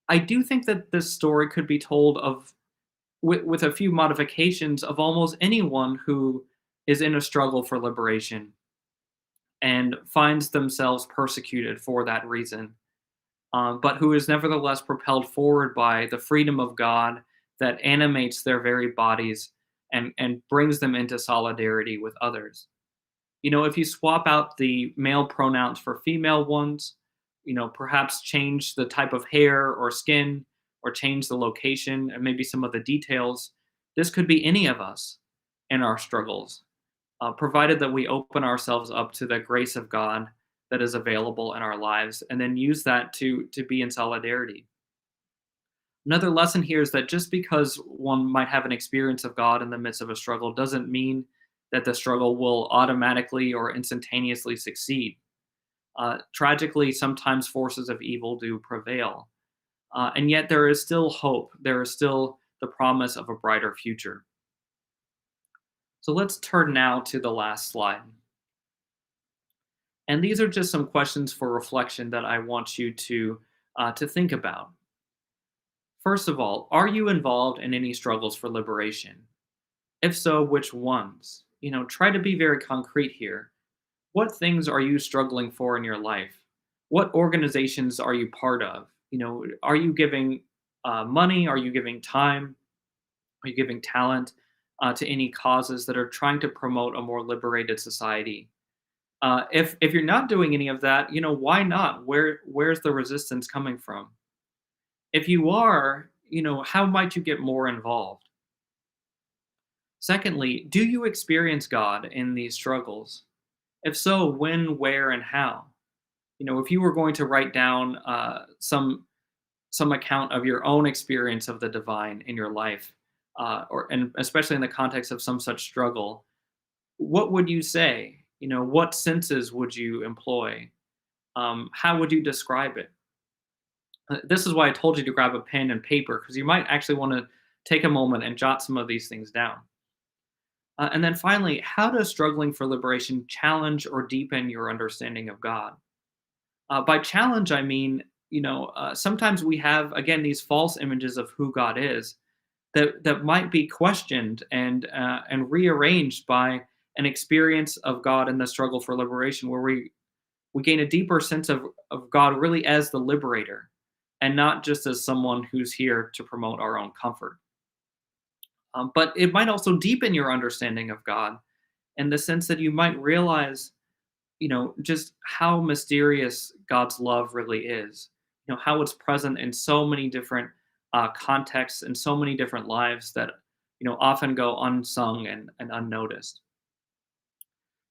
I do think that this story could be told with a few modifications of almost anyone who is in a struggle for liberation and finds themselves persecuted for that reason, but who is nevertheless propelled forward by the freedom of God that animates their very bodies and brings them into solidarity with others. If you swap out the male pronouns for female ones, perhaps change the type of hair or skin or change the location and maybe some of the details, this could be any of us in our struggles, provided that we open ourselves up to the grace of God that is available in our lives and then use that to be in solidarity. Another lesson here is that just because one might have an experience of God in the midst of a struggle doesn't mean that the struggle will automatically or instantaneously succeed. Tragically, sometimes forces of evil do prevail. And yet there is still hope. There is still the promise of a brighter future. So let's turn now to the last slide. And these are just some questions for reflection that I want you to think about. First of all, are you involved in any struggles for liberation? If so, which ones? Try to be very concrete here. What things are you struggling for in your life? What organizations are you part of? Are you giving money? Are you giving time? Are you giving talent to any causes that are trying to promote a more liberated society? If you're not doing any of that, why not? Where's the resistance coming from? If you are, how might you get more involved? Secondly, do you experience God in these struggles? If so, when, where, and how? If you were going to write down some account of your own experience of the divine in your life, or and especially in the context of some such struggle, what would you say? What senses would you employ? How would you describe it? This is why I told you to grab a pen and paper, because you might actually want to take a moment and jot some of these things down. And then finally, how does struggling for liberation challenge or deepen your understanding of God? By challenge, I mean, sometimes we have, again, these false images of who God is that might be questioned and rearranged by an experience of God in the struggle for liberation, where we gain a deeper sense of God really as the liberator, and not just as someone who's here to promote our own comfort. But it might also deepen your understanding of God in the sense that you might realize, just how mysterious God's love really is. How it's present in so many different contexts and so many different lives that, often go unsung and unnoticed.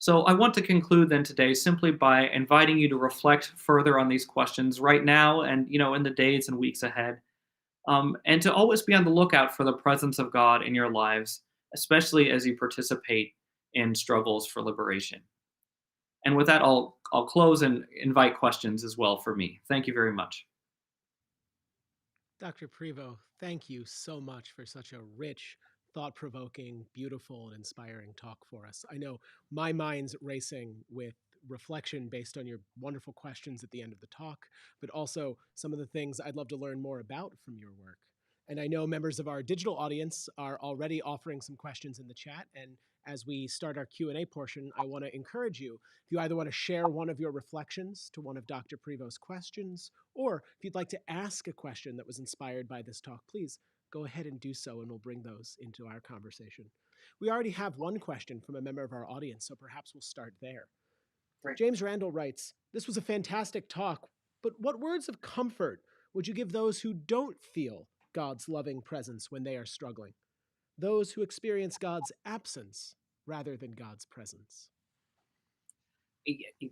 So I want to conclude then today simply by inviting you to reflect further on these questions right now and, in the days and weeks ahead. And to always be on the lookout for the presence of God in your lives, especially as you participate in struggles for liberation. And with that, I'll close and invite questions as well for me. Thank you very much. Dr. Prevot, thank you so much for such a rich, thought provoking, beautiful, and inspiring talk for us. I know my mind's racing with reflection based on your wonderful questions at the end of the talk, but also some of the things I'd love to learn more about from your work. And I know members of our digital audience are already offering some questions in the chat. And as we start our Q&A portion, I want to encourage you, if you either want to share one of your reflections to one of Dr. Prevot's questions, or if you'd like to ask a question that was inspired by this talk, please go ahead and do so, and we'll bring those into our conversation. We already have one question from a member of our audience, so perhaps we'll start there. Great. James Randall writes, "This was a fantastic talk, but what words of comfort would you give those who don't feel God's loving presence when they are struggling? Those who experience God's absence rather than God's presence?"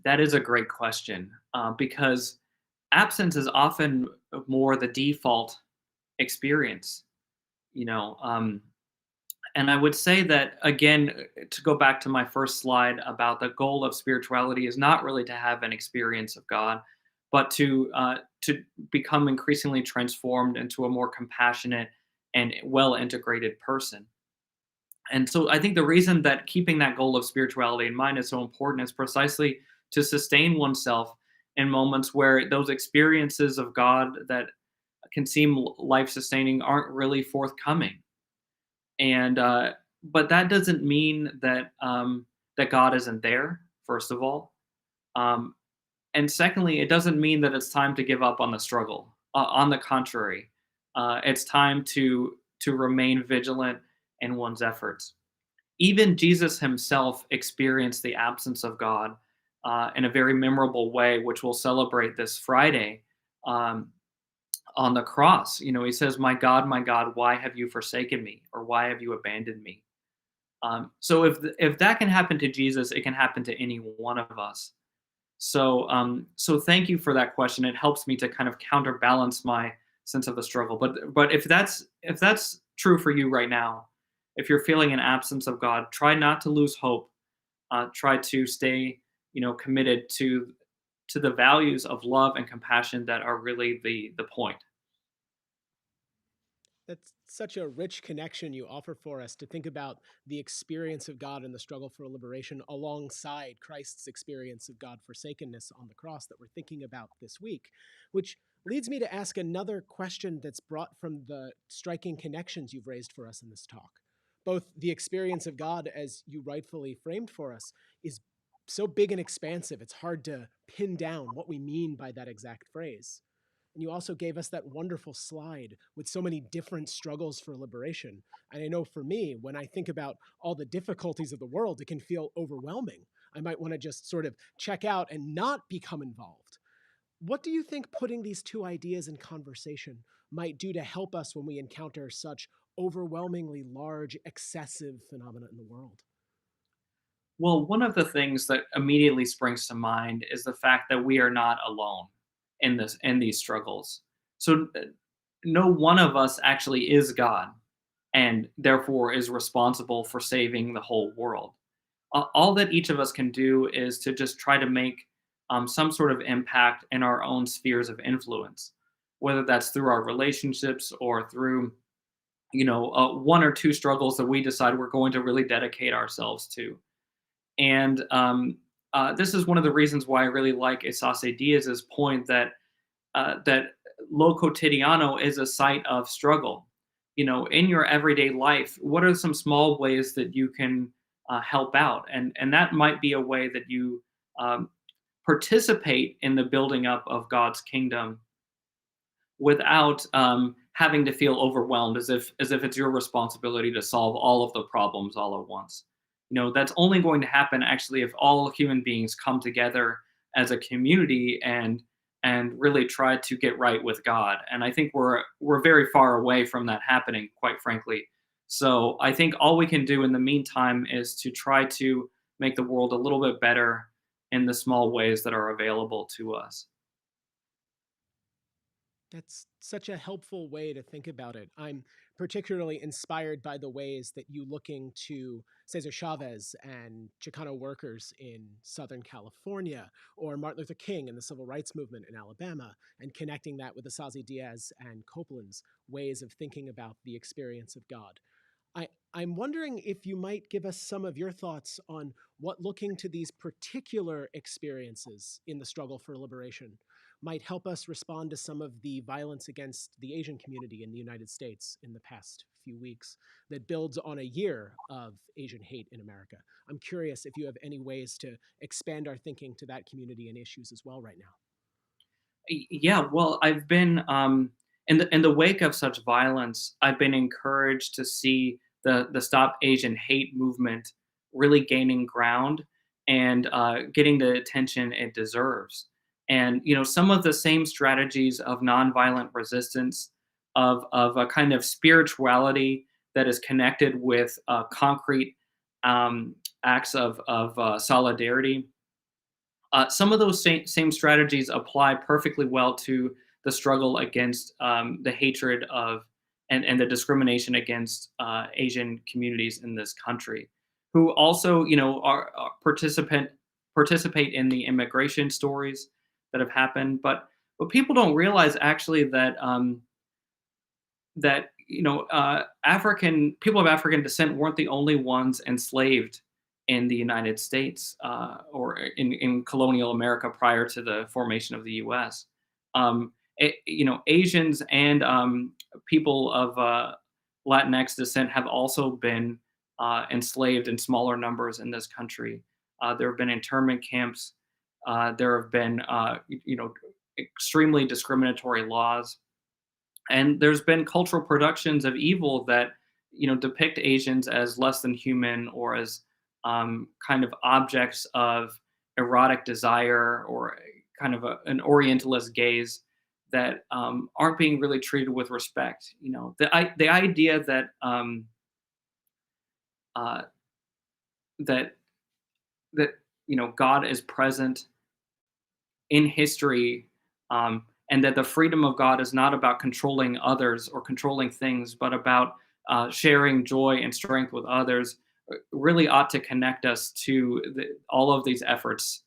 That is a great question, because absence is often more the default experience, you know. And I would say that, again, to go back to my first slide about the goal of spirituality is not really to have an experience of God, but to become increasingly transformed into a more compassionate and well integrated person. And so I think the reason that keeping that goal of spirituality in mind is so important is precisely to sustain oneself in moments where those experiences of God that can seem life sustaining aren't really forthcoming. And but that doesn't mean that that God isn't there. First of all, um, and secondly, it doesn't mean that it's time to give up on the struggle. On the contrary, it's time to remain vigilant in one's efforts. Even Jesus himself experienced the absence of God in a very memorable way, which we'll celebrate this Friday. On the cross, he says, my God, why have you forsaken me? Or why have you abandoned me?" So if that can happen to Jesus, it can happen to any one of us. So thank you for that question. It helps me to kind of counterbalance my sense of the struggle. But if that's true for you right now, if you're feeling an absence of God, try not to lose hope. Try to stay, committed to the values of love and compassion that are really the point. That's such a rich connection you offer for us to think about the experience of God in the struggle for liberation alongside Christ's experience of God forsakenness on the cross that we're thinking about this week, which leads me to ask another question that's brought from the striking connections you've raised for us in this talk. Both the experience of God, as you rightfully framed for us, is so big and expansive, it's hard to pin down what we mean by that exact phrase. And you also gave us that wonderful slide with so many different struggles for liberation. And I know for me, when I think about all the difficulties of the world, it can feel overwhelming. I might want to just sort of check out and not become involved. What do you think putting these two ideas in conversation might do to help us when we encounter such overwhelmingly large, excessive phenomena in the world? Well, one of the things that immediately springs to mind is the fact that we are not alone in these struggles. So no one of us actually is God and therefore is responsible for saving the whole world. All that each of us can do is to just try to make some sort of impact in our own spheres of influence, whether that's through our relationships or through one or two struggles that we decide we're going to really dedicate ourselves to. And this is one of the reasons why I really like Isase Diaz's point that lo cotidiano is a site of struggle. In your everyday life, what are some small ways that you can help out? And that might be a way that you um, participate in the building up of God's kingdom without having to feel overwhelmed as if it's your responsibility to solve all of the problems all at once. That's only going to happen actually if all human beings come together as a community and really try to get right with God. And I think we're very far away from that happening, quite frankly. So I think all we can do in the meantime is to try to make the world a little bit better in the small ways that are available to us. That's such a helpful way to think about it. I'm particularly inspired by the ways that you looking to Cesar Chavez and Chicano workers in Southern California, or Martin Luther King and the civil rights movement in Alabama, and connecting that with Asazi Diaz and Copeland's ways of thinking about the experience of God. I'm wondering if you might give us some of your thoughts on what looking to these particular experiences in the struggle for liberation might help us respond to some of the violence against the Asian community in the United States in the past few weeks that builds on a year of Asian hate in America. I'm curious if you have any ways to expand our thinking to that community and issues as well right now. Yeah, well, I've been in the wake of such violence, I've been encouraged to see the Stop Asian Hate movement really gaining ground and getting the attention it deserves. And some of the same strategies of nonviolent resistance, of a kind of spirituality that is connected with concrete acts of solidarity. Some of those same strategies apply perfectly well to the struggle against the hatred of and the discrimination against Asian communities in this country, who also, are participate in the immigration stories that have happened. But people don't realize actually that African people of African descent weren't the only ones enslaved in the United States or in colonial America prior to the formation of the U.S. Asians and people of Latinx descent have also been enslaved in smaller numbers in this country. There have been internment camps. There have been, extremely discriminatory laws, and there's been cultural productions of evil that depict Asians as less than human or as kind of objects of erotic desire or kind of an Orientalist gaze that aren't being really treated with respect. The idea uh, that that God is present in history, and that the freedom of God is not about controlling others or controlling things, but about sharing joy and strength with others, really ought to connect us to all of these efforts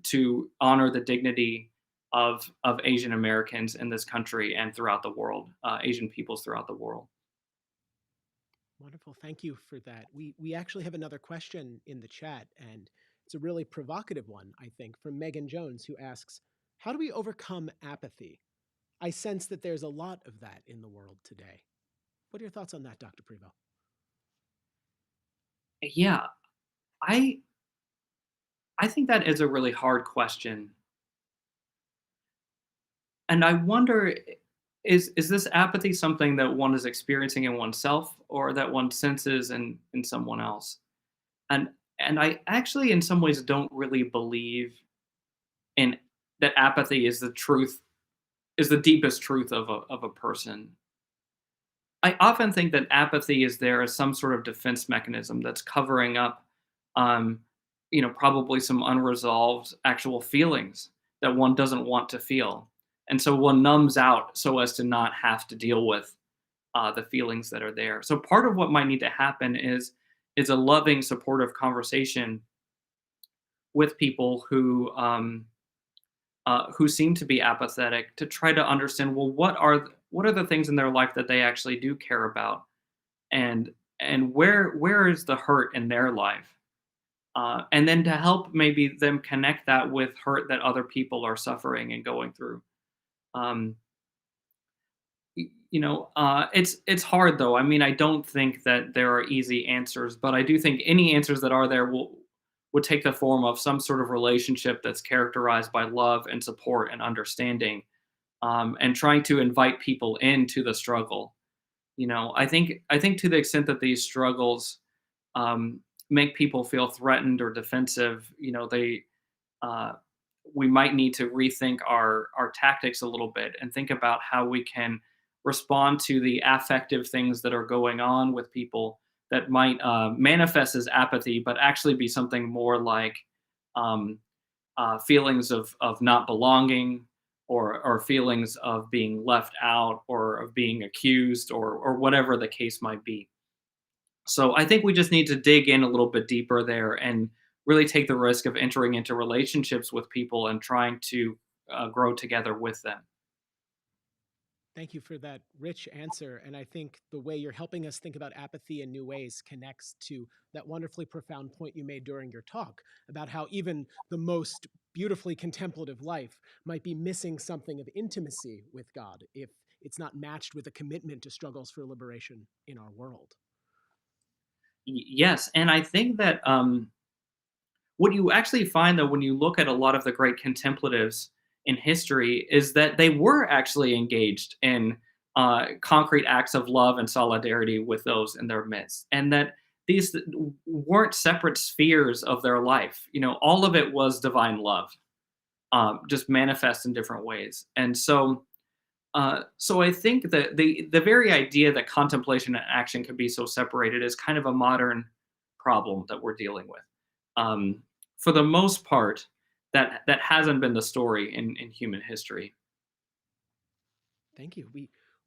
to honor the dignity of Asian Americans in this country and throughout the world, Asian peoples throughout the world. Wonderful. Thank you for that. We actually have another question in the chat, and it's a really provocative one, I think, from Megan Jones, who asks, how do we overcome apathy? I sense that there's a lot of that in the world today. What are your thoughts on that, Dr. Prevot? Yeah, I I think that is a really hard question. And I wonder, is this apathy something that one is experiencing in oneself or that one senses in someone else? And and I actually in some ways don't really believe in that apathy is the truth, is the deepest truth of a person. I often think that apathy is there as some sort of defense mechanism that's covering up, um, probably some unresolved actual feelings that one doesn't want to feel, and so one numbs out so as to not have to deal with the feelings that are there. So part of what might need to happen is a loving, supportive conversation with people who seem to be apathetic to try to understand, well, what are the things in their life that they actually do care about, and where is the hurt in their life, and then to help maybe them connect that with hurt that other people are suffering and going through. um, it's hard though. I mean, I don't think that there are easy answers, but I do think any answers that are there would take the form of some sort of relationship that's characterized by love and support and understanding, and trying to invite people into the struggle. I think to the extent that these struggles make people feel threatened or defensive, they uh, we might need to rethink our tactics a little bit and think about how we can respond to the affective things that are going on with people that might manifest as apathy, but actually be something more like um, feelings of not belonging, or feelings of being left out or of being accused, or whatever the case might be. So I think we just need to dig in a little bit deeper there and really take the risk of entering into relationships with people and trying to grow together with them. Thank you for that rich answer. And I think the way you're helping us think about apathy in new ways connects to that wonderfully profound point you made during your talk about how even the most beautifully contemplative life might be missing something of intimacy with God if it's not matched with a commitment to struggles for liberation in our world. Yes, and I think that what you actually find, though, when you look at a lot of the great contemplatives in history, is that they were actually engaged in concrete acts of love and solidarity with those in their midst, and that these weren't separate spheres of their life. All of it was divine love, just manifest in different ways. And so I think that the very idea that contemplation and action can be so separated is kind of a modern problem that we're dealing with. Um, for the most part, that hasn't been the story in human history. Thank you.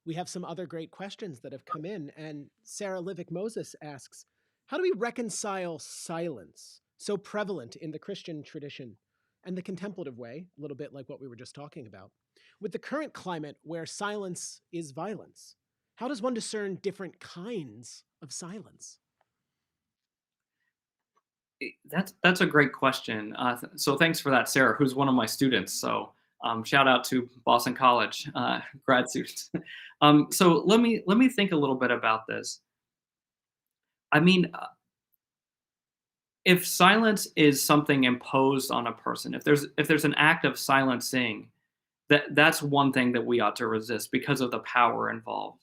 We have some other great questions that have come in, and Sarah Livick Moses asks, how do we reconcile silence, so prevalent in the Christian tradition and the contemplative way, a little bit like what we were just talking about, with the current climate where silence is violence? How does one discern different kinds of silence? That's a great question. So thanks for that, Sarah, who's one of my students. So shout out to Boston College grad students. So let me think a little bit about this. I mean, if silence is something imposed on a person, if there's an act of silencing, that's one thing that we ought to resist because of the power involved.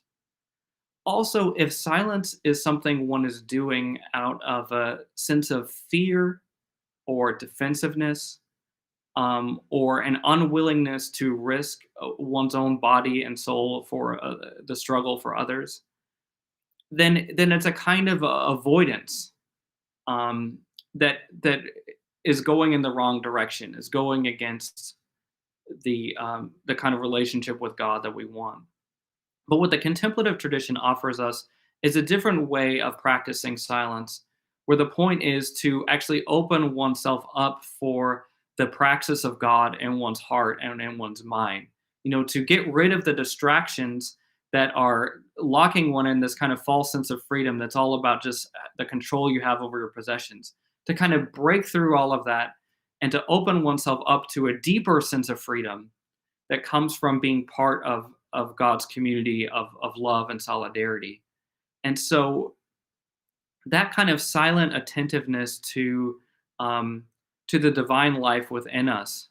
Also, if silence is something one is doing out of a sense of fear or defensiveness, or an unwillingness to risk one's own body and soul for the struggle for others, then it's a kind of avoidance, um, that is going in the wrong direction, is going against the kind of relationship with God that we want. But what the contemplative tradition offers us is a different way of practicing silence, where the point is to actually open oneself up for the praxis of God in one's heart and in one's mind. To get rid of the distractions that are locking one in this kind of false sense of freedom that's all about just the control you have over your possessions, to kind of break through all of that and to open oneself up to a deeper sense of freedom that comes from being part of God's community of love and solidarity. And so that kind of silent attentiveness to the divine life within us,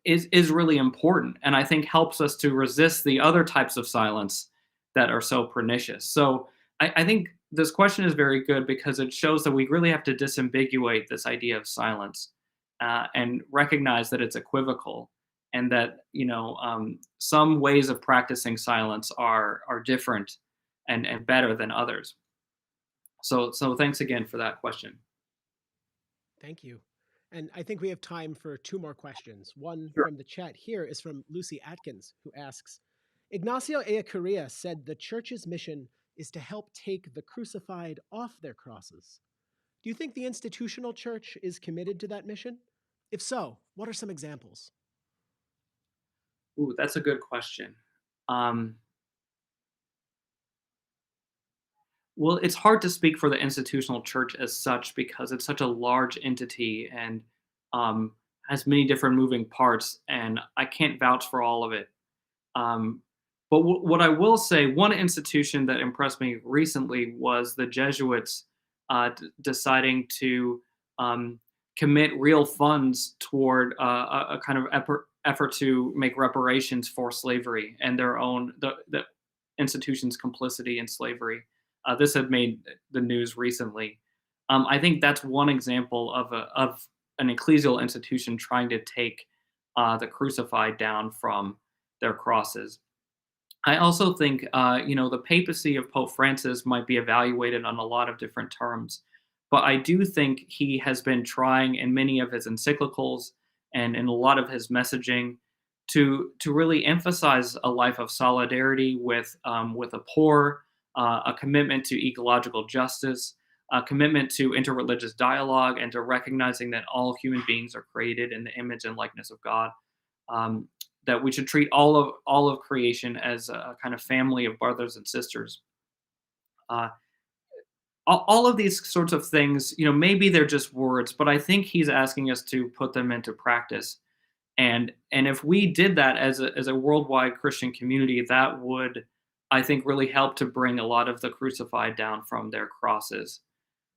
is really important, and I think helps us to resist the other types of silence that are so pernicious. So I think this question is very good because it shows that we really have to disambiguate this idea of silence and recognize that it's equivocal, and that some ways of practicing silence are different and better than others. So thanks again for that question. Thank you. And I think we have time for two more questions. One Sure. from the chat here is from Lucy Atkins, who asks, Ignacio Ellacuría said the church's mission is to help take the crucified off their crosses. Do you think the institutional church is committed to that mission? If so, what are some examples? Ooh, that's a good question. Um, well, it's hard to speak for the institutional church as such because it's such a large entity and um, has many different moving parts, and I can't vouch for all of it. Um, but what I will say, one institution that impressed me recently was the Jesuits deciding to um, commit real funds toward a kind of effort to make reparations for slavery and their own the institution's complicity in slavery. This had made the news recently. I think that's one example of an ecclesial institution trying to take the crucified down from their crosses. I also think, the papacy of Pope Francis might be evaluated on a lot of different terms, but I do think he has been trying in many of his encyclicals and in a lot of his messaging to really emphasize a life of solidarity with the poor, a commitment to ecological justice, a commitment to interreligious dialogue, and to recognizing that all human beings are created in the image and likeness of God. Um, that we should treat all of creation as a kind of family of brothers and sisters. Uh, all of these sorts of things, maybe they're just words, but I think he's asking us to put them into practice. And if we did that as a worldwide Christian community, that would, I think, really help to bring a lot of the crucified down from their crosses.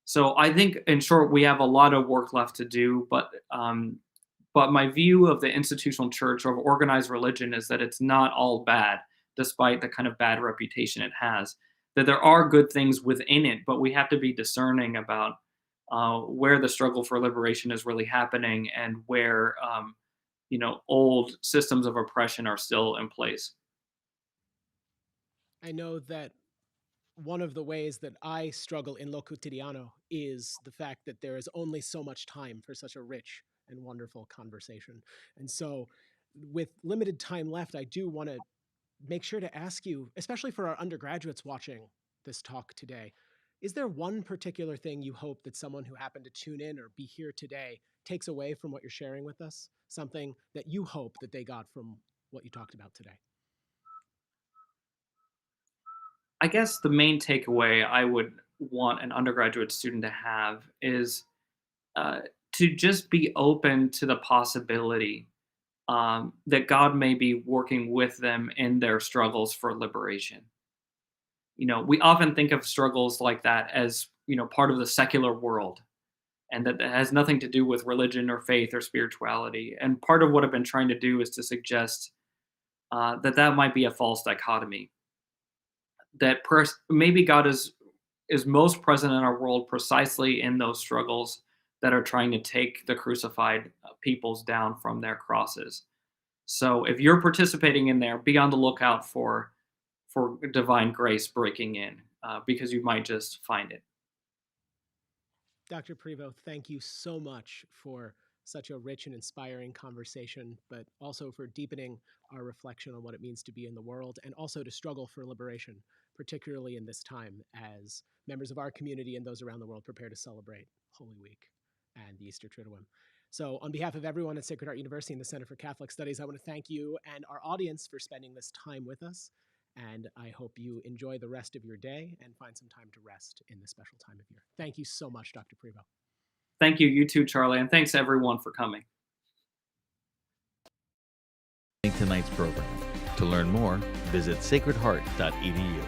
So I think, in short, we have a lot of work left to do, but my view of the institutional church or of organized religion is that it's not all bad, despite the kind of bad reputation it has. That there are good things within it, but we have to be discerning about where the struggle for liberation is really happening and where old systems of oppression are still in place. I know that one of the ways that I struggle in lo cotidiano is the fact that there is only so much time for such a rich and wonderful conversation. And so, with limited time left, I do want to make sure to ask you, especially for our undergraduates watching this talk today, is there one particular thing you hope that someone who happened to tune in or be here today takes away from what you're sharing with us? Something that you hope that they got from what you talked about today? I guess the main takeaway I would want an undergraduate student to have is uh, to just be open to the possibility that God may be working with them in their struggles for liberation. We often think of struggles like that as, part of the secular world, and that has nothing to do with religion or faith or spirituality. And part of what I've been trying to do is to suggest that might be a false dichotomy. That maybe God is most present in our world precisely in those struggles that are trying to take the crucified peoples down from their crosses. So if you're participating in there, be on the lookout for divine grace breaking in, because you might just find it. Dr. Prevot, thank you so much for such a rich and inspiring conversation, but also for deepening our reflection on what it means to be in the world and also to struggle for liberation, particularly in this time as members of our community and those around the world prepare to celebrate Holy Week and the Easter Triduum. So on behalf of everyone at Sacred Heart University and the Center for Catholic Studies, I want to thank you and our audience for spending this time with us. And I hope you enjoy the rest of your day and find some time to rest in this special time of year. Thank you so much, Dr. Prevot. Thank you, you too, Charlie, and thanks everyone for coming. Tonight's program. To learn more, visit sacredheart.edu.